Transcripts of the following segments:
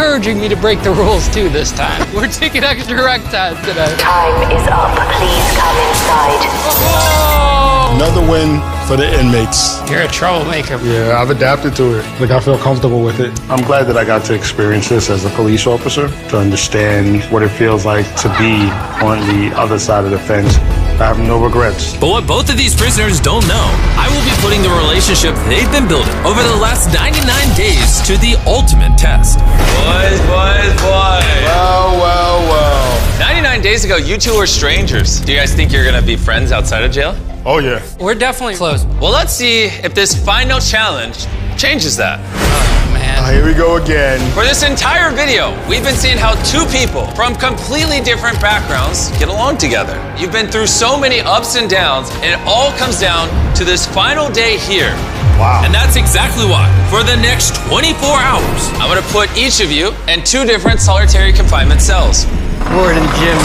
encouraging me to break the rules too this time. We're taking extra rec time today. Time is up. Please come inside. Oh! Another win for the inmates. You're a troublemaker. Yeah, I've adapted to it. Like, I feel comfortable with it. I'm glad that I got to experience this as a police officer, to understand what it feels like to be on the other side of the fence. I have no regrets. But what both of these prisoners don't know, I will be putting the relationship they've been building over the last 99 days to the ultimate test. Boys. Well. 99 days ago, you two were strangers. Do you guys think you're gonna be friends outside of jail? Oh, yeah. We're definitely close. Well, let's see if this final challenge changes that. Man. Here we go again. For this entire video, we've been seeing how two people from completely different backgrounds get along together. You've been through so many ups and downs, and it all comes down to this final day here. Wow. And that's exactly why, for the next 24 hours, I'm gonna put each of you in two different solitary confinement cells. Word in gym.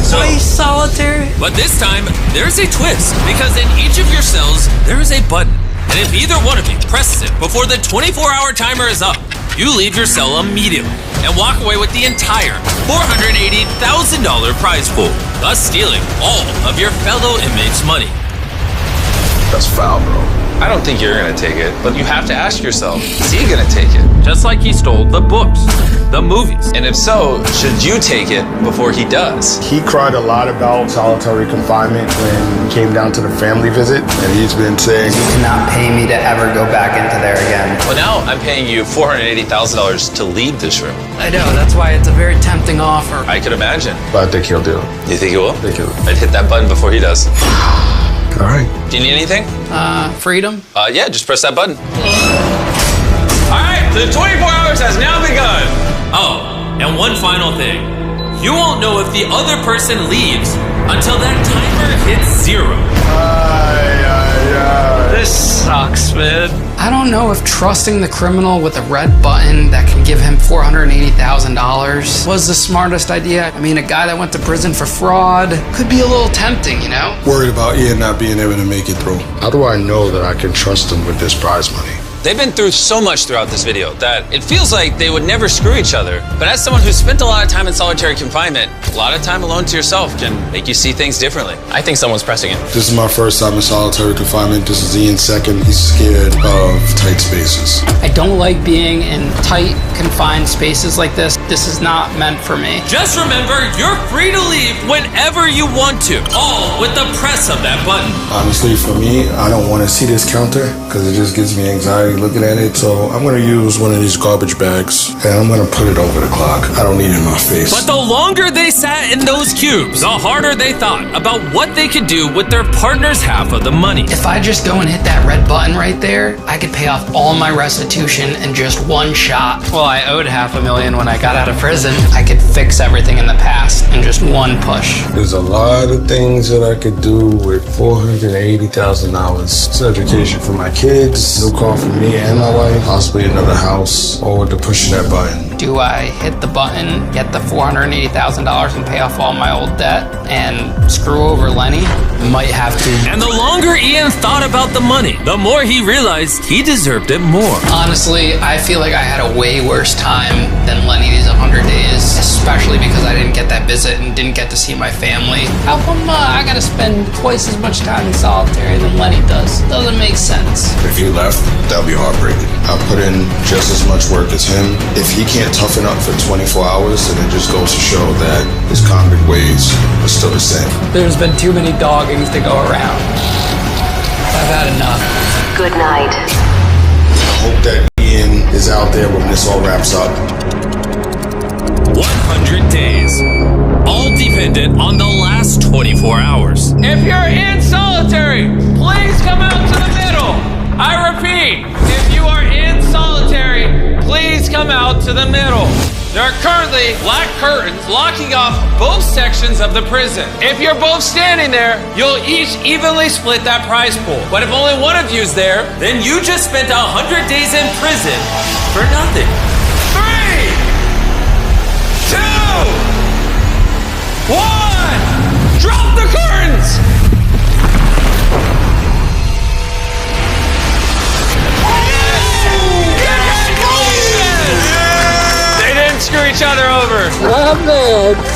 So- solitary? but this time, there's a twist, because in each of your cells, there is a button. And if either one of you presses it before the 24-hour timer is up, you leave your cell immediately and walk away with the entire $480,000 prize pool, thus stealing all of your fellow inmates' money. That's foul, bro. I don't think you're gonna take it, but you have to ask yourself, is he gonna take it? Just like he stole the books, the movies. And if so, should you take it before he does? He cried a lot about solitary confinement when it came down to the family visit, and he's been saying, You cannot pay me to ever go back into there again. Well, now I'm paying you $480,000 to leave this room. I know, that's why it's a very tempting offer. I could imagine. but I think he'll do it. You think he will? I think he'll. I'd hit that button before he does. All right. Do you need anything? Freedom? Yeah, just press that button. All right, the 24 hours has now begun. Oh, and one final thing. You won't know if the other person leaves until that timer hits 0. This sucks, man. I don't know if trusting the criminal with a red button that can give him $480,000 was the smartest idea. I mean, a guy that went to prison for fraud could be a little tempting, you know? Worried about Ian not being able to make it through. How do I know that I can trust him with this prize money? They've been through so much throughout this video that it feels like they would never screw each other. But as someone who's spent a lot of time in solitary confinement, a lot of time alone to yourself can make you see things differently. I think someone's pressing it. This is my first time in solitary confinement. This is Ian's second. He's scared of tight spaces. I don't like being in tight, confined spaces like this. This is not meant for me. Just remember, you're free to leave whenever you want to, all with the press of that button. Honestly, for me, I don't want to see this counter because it just gives me anxiety looking at it. So I'm going to use one of these garbage bags and I'm going to put it over the clock. I don't need it in my face. But the longer they sat in those cubes, the harder they thought about what they could do with their partner's half of the money. If I just go and hit that red button right there, I could pay off all my restitution in just one shot. Well, I owed $500,000 when I got out of prison. I could fix everything in the past in just one push. There's a lot of things that I could do with $480,000. It's education for my kids, new car for me and my wife, possibly another house, or with the pushing that button. Do I hit the button, get the $480,000 and pay off all my old debt and screw over Lenny? Might have to. And the longer Ian thought about the money, the more he realized he deserved it more. Honestly, I feel like I had a way worse time than Lenny these 100 days, especially because I didn't get that visit and didn't get to see my family. How come I gotta spend twice as much time in solitary than Lenny does? Doesn't make sense. If he left, that'd be heartbreaking. I put in just as much work as him. If he can't toughen up for 24 hours, then it just goes to show that his convict ways are still the same. There's been too many doggings to go around. I've had enough. Good night. I hope that Ian is out there when this all wraps up. 100 days. All dependent on the last 24 hours. If you're in solitary, please come out to the middle. I repeat, if you are in solitary, please come out to the middle. There are currently black curtains locking off both sections of the prison. If you're both standing there, you'll each evenly split that prize pool. But if only one of you's there, Then you just spent 100 days in prison for nothing. 3, 2, 1, drop the curtains! screw each other over.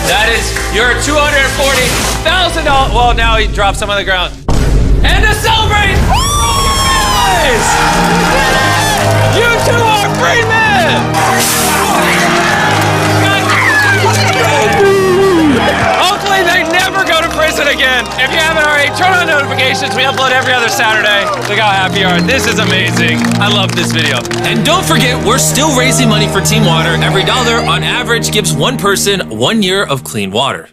That is your $240,000. Well, now he dropped some on the ground. And to celebrate, families! You two are free men! Hopefully they never go to prison again. If you haven't already, turn on notifications. We upload every other Saturday. Look how happy you are. This is amazing. I love this video. And don't forget, we're still raising money for Team Water. Every dollar on average gives one person 1 year of clean water.